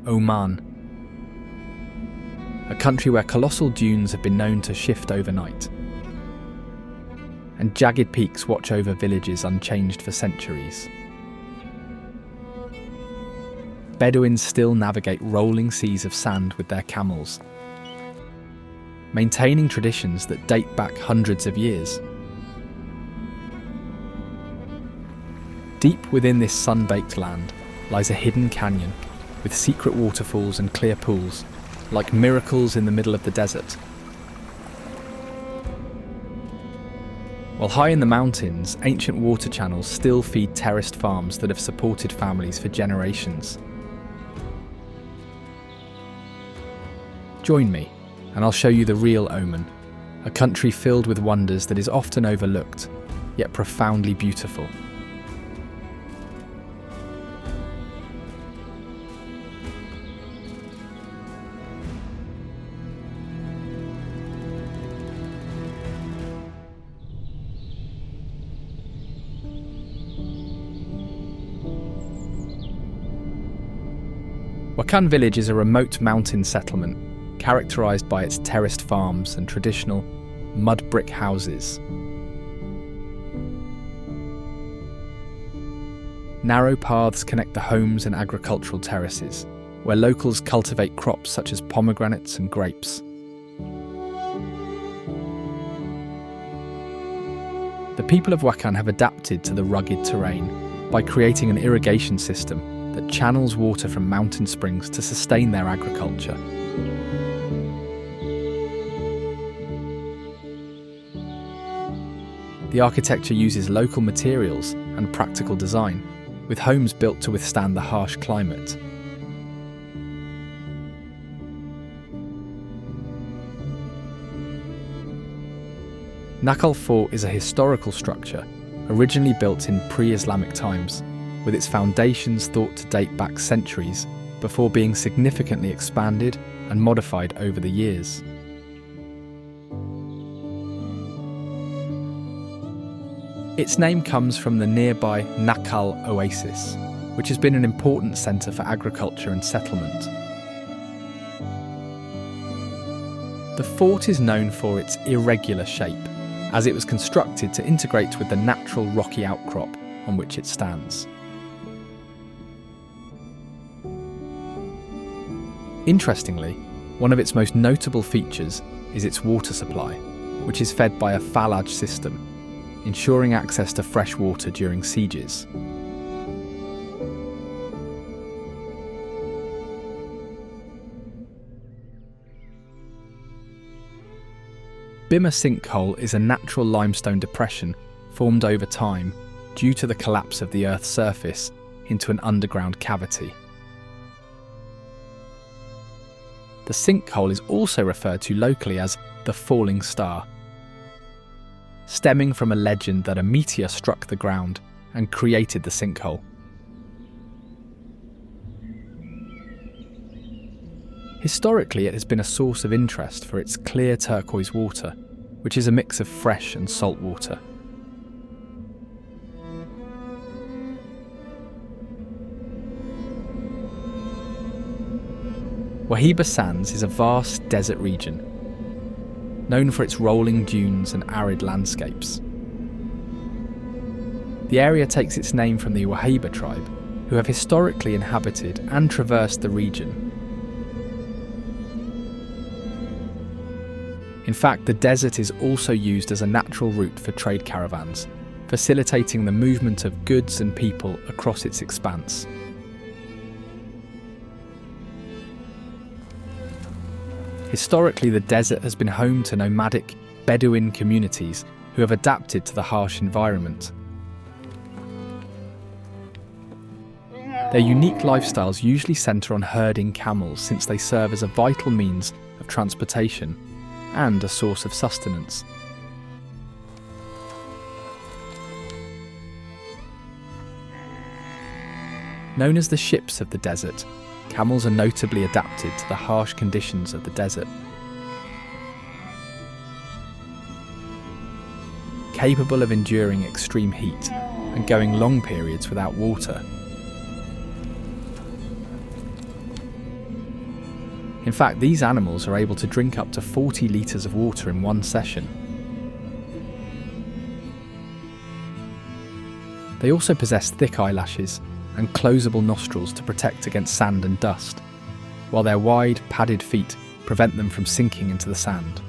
Oman, a country where colossal dunes have been known to shift overnight, and jagged peaks watch over villages unchanged for centuries. Bedouins still navigate rolling seas of sand with their camels, maintaining traditions that date back hundreds of years. Deep within this sun-baked land lies a hidden canyon with secret waterfalls and clear pools, like miracles in the middle of the desert. While high in the mountains, ancient water channels still feed terraced farms that have supported families for generations. Join me, and I'll show you the real Oman, a country filled with wonders that is often overlooked, yet profoundly beautiful. Wakhan village is a remote mountain settlement characterised by its terraced farms and traditional mud brick houses. Narrow paths connect the homes and agricultural terraces, where locals cultivate crops such as pomegranates and grapes. The people of Wakhan have adapted to the rugged terrain by creating an irrigation system that channels water from mountain springs to sustain their agriculture. The architecture uses local materials and practical design, with homes built to withstand the harsh climate. Nakal Fort is a historical structure originally built in pre-Islamic times, with its foundations thought to date back centuries before being significantly expanded and modified over the years. Its name comes from the nearby Nakal Oasis, which has been an important centre for agriculture and settlement. The fort is known for its irregular shape, as it was constructed to integrate with the natural rocky outcrop on which it stands. Interestingly, one of its most notable features is its water supply, which is fed by a falaj system, ensuring access to fresh water during sieges. Bima sinkhole is a natural limestone depression formed over time due to the collapse of the Earth's surface into an underground cavity. The sinkhole is also referred to locally as the Falling Star, stemming from a legend that a meteor struck the ground and created the sinkhole. Historically, it has been a source of interest for its clear turquoise water, which is a mix of fresh and salt water. Wahiba Sands is a vast desert region, known for its rolling dunes and arid landscapes. The area takes its name from the Wahiba tribe, who have historically inhabited and traversed the region. In fact, the desert is also used as a natural route for trade caravans, facilitating the movement of goods and people across its expanse. Historically, the desert has been home to nomadic Bedouin communities who have adapted to the harsh environment. Their unique lifestyles usually centre on herding camels, since they serve as a vital means of transportation and a source of sustenance. Known as the ships of the desert, camels are notably adapted to the harsh conditions of the desert. Capable of enduring extreme heat and going long periods without water. In fact, these animals are able to drink up to 40 litres of water in one session. They also possess thick eyelashes and closable nostrils to protect against sand and dust, while their wide, padded feet prevent them from sinking into the sand.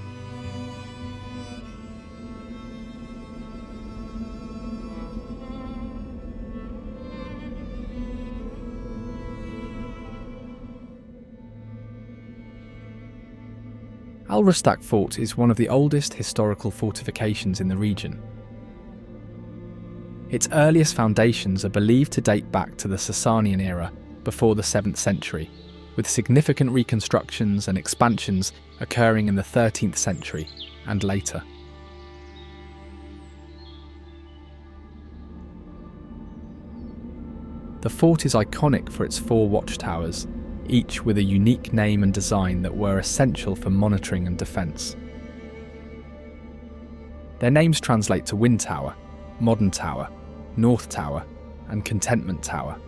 Al Rustak Fort is one of the oldest historical fortifications in the region. Its earliest foundations are believed to date back to the Sasanian era before the 7th century, with significant reconstructions and expansions occurring in the 13th century and later. The fort is iconic for its 4 watchtowers, each with a unique name and design that were essential for monitoring and defence. Their names translate to Wind Tower, Modern Tower, North Tower, and Contentment Tower.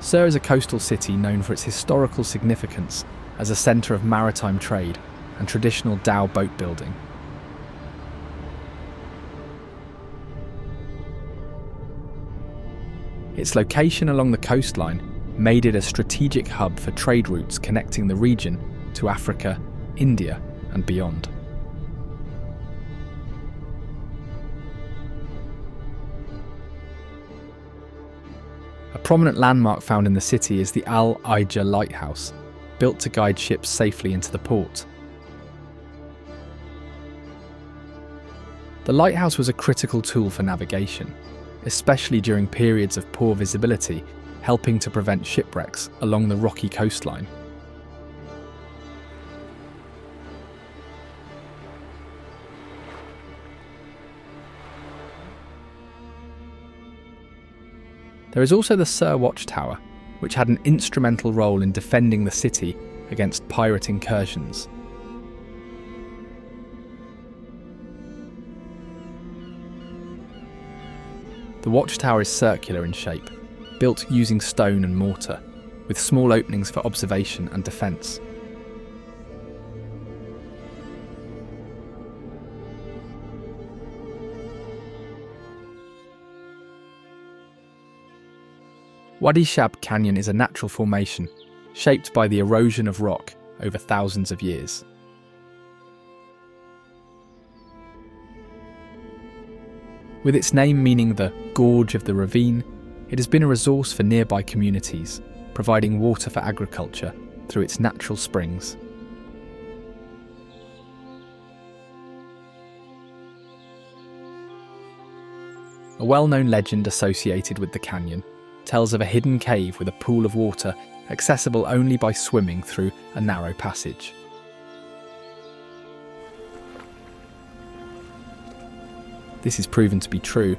Sur is a coastal city known for its historical significance as a centre of maritime trade and traditional dhow boat building. Its location along the coastline made it a strategic hub for trade routes connecting the region to Africa, India, and beyond. A prominent landmark found in the city is the Al Aija Lighthouse, built to guide ships safely into the port. The lighthouse was a critical tool for navigation, especially during periods of poor visibility, helping to prevent shipwrecks along the rocky coastline. There is also the Sur Watchtower, which had an instrumental role in defending the city against pirate incursions. The watchtower is circular in shape, built using stone and mortar, with small openings for observation and defence. Wadi Shab Canyon is a natural formation, shaped by the erosion of rock over thousands of years. With its name meaning the gorge of the ravine, it has been a resource for nearby communities, providing water for agriculture through its natural springs. A well-known legend associated with the canyon tells of a hidden cave with a pool of water accessible only by swimming through a narrow passage. This is proven to be true,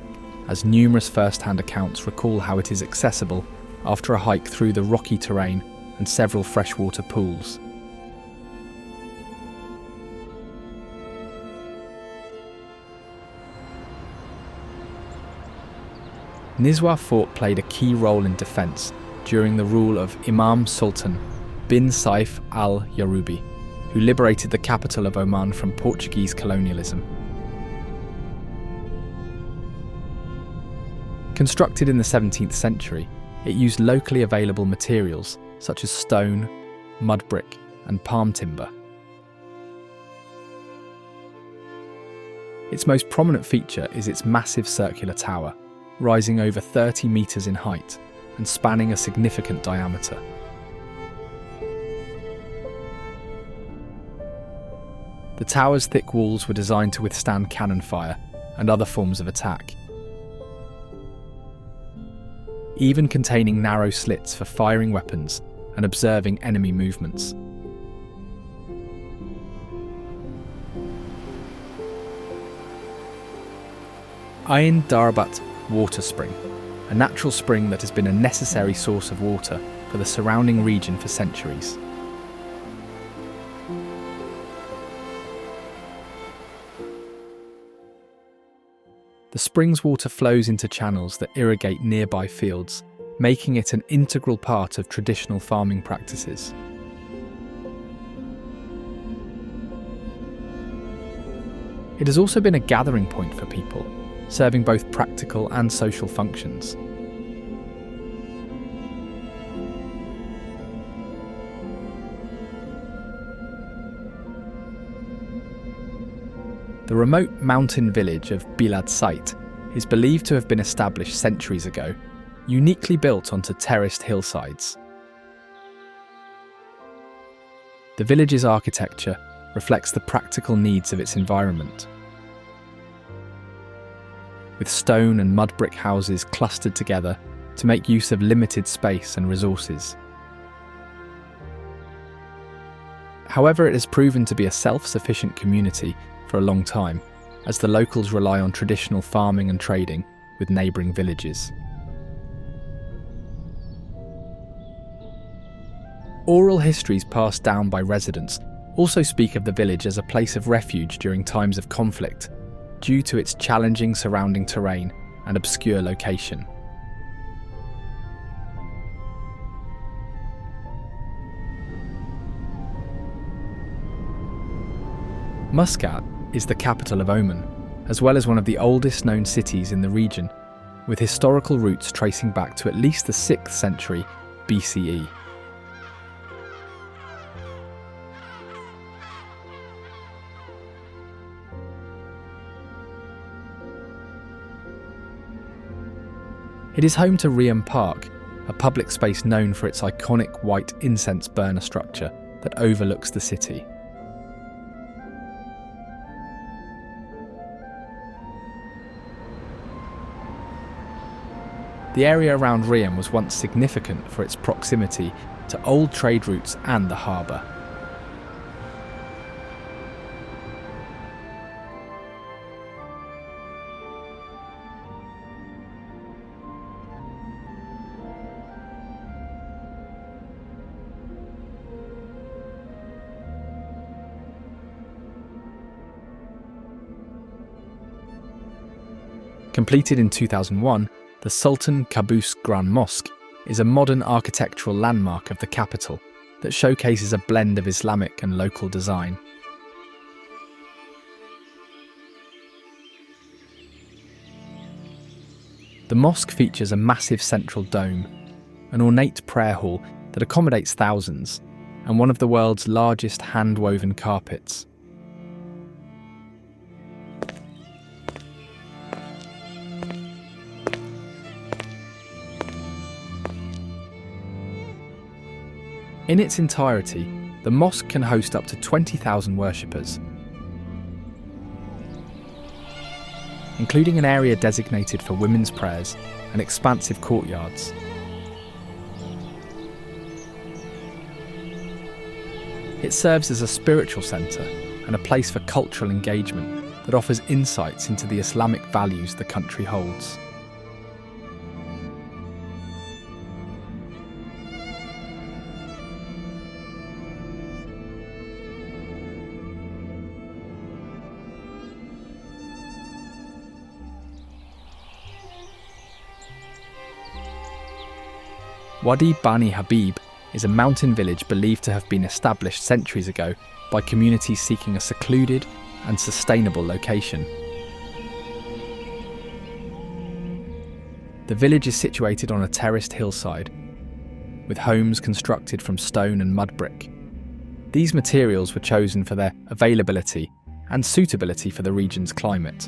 as numerous first-hand accounts recall how it is accessible after a hike through the rocky terrain and several freshwater pools. Nizwa Fort played a key role in defence during the rule of Imam Sultan bin Saif al-Yarubi, who liberated the capital of Oman from Portuguese colonialism. Constructed in the 17th century, it used locally available materials such as stone, mud brick, and palm timber. Its most prominent feature is its massive circular tower, rising over 30 metres in height and spanning a significant diameter. The tower's thick walls were designed to withstand cannon fire and other forms of attack, even containing narrow slits for firing weapons and observing enemy movements. Ain Darbat Water Spring, a natural spring that has been a necessary source of water for the surrounding region for centuries. The spring's water flows into channels that irrigate nearby fields, making it an integral part of traditional farming practices. It has also been a gathering point for people, serving both practical and social functions. The remote mountain village of Bilad Sait is believed to have been established centuries ago, uniquely built onto terraced hillsides. The village's architecture reflects the practical needs of its environment, with stone and mud brick houses clustered together to make use of limited space and resources. However, it has proven to be a self-sufficient community for a long time, as the locals rely on traditional farming and trading with neighbouring villages. Oral histories passed down by residents also speak of the village as a place of refuge during times of conflict, due to its challenging surrounding terrain and obscure location. Muscat is the capital of Oman, as well as one of the oldest known cities in the region, with historical roots tracing back to at least the 6th century BCE. It is home to Riyam Park, a public space known for its iconic white incense burner structure that overlooks the city. The area around Riyam was once significant for its proximity to old trade routes and the harbour. Completed in 2001, the Sultan Qaboos Grand Mosque is a modern architectural landmark of the capital that showcases a blend of Islamic and local design. The mosque features a massive central dome, an ornate prayer hall that accommodates thousands, and one of the world's largest hand-woven carpets. In its entirety, the mosque can host up to 20,000 worshippers, including an area designated for women's prayers and expansive courtyards. It serves as a spiritual centre and a place for cultural engagement that offers insights into the Islamic values the country holds. Wadi Bani Habib is a mountain village believed to have been established centuries ago by communities seeking a secluded and sustainable location. The village is situated on a terraced hillside, with homes constructed from stone and mud brick. These materials were chosen for their availability and suitability for the region's climate.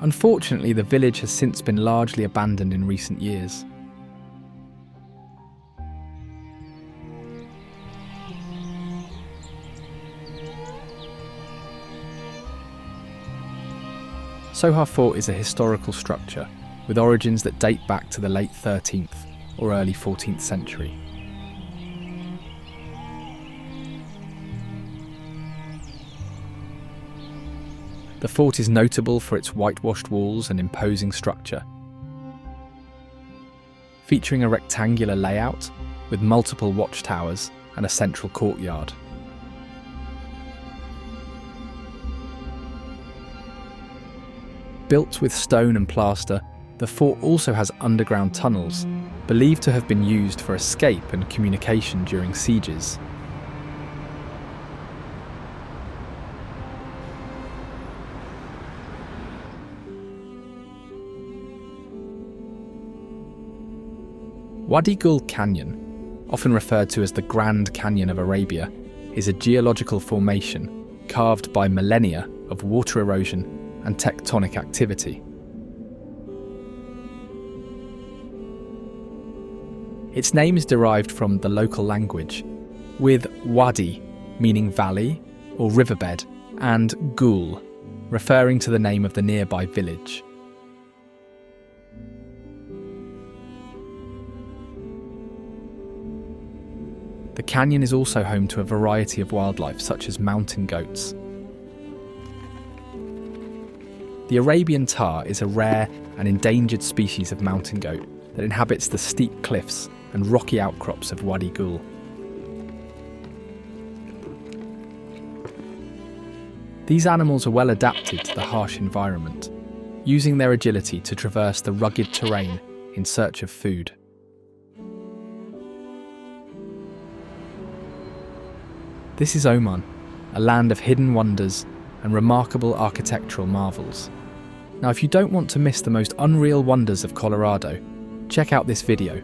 Unfortunately, the village has since been largely abandoned in recent years. Sohar Fort is a historical structure with origins that date back to the late 13th or early 14th century. The fort is notable for its whitewashed walls and imposing structure, featuring a rectangular layout with multiple watchtowers and a central courtyard. Built with stone and plaster, the fort also has underground tunnels, believed to have been used for escape and communication during sieges. Wadi Gul Canyon, often referred to as the Grand Canyon of Arabia, is a geological formation carved by millennia of water erosion and tectonic activity. Its name is derived from the local language, with wadi meaning valley or riverbed and gul referring to the name of the nearby village. The canyon is also home to a variety of wildlife such as mountain goats. The Arabian tar is a rare and endangered species of mountain goat that inhabits the steep cliffs and rocky outcrops of Wadi Gul. These animals are well adapted to the harsh environment, using their agility to traverse the rugged terrain in search of food. This is Oman, a land of hidden wonders and remarkable architectural marvels. Now, if you don't want to miss the most unreal wonders of Colorado, check out this video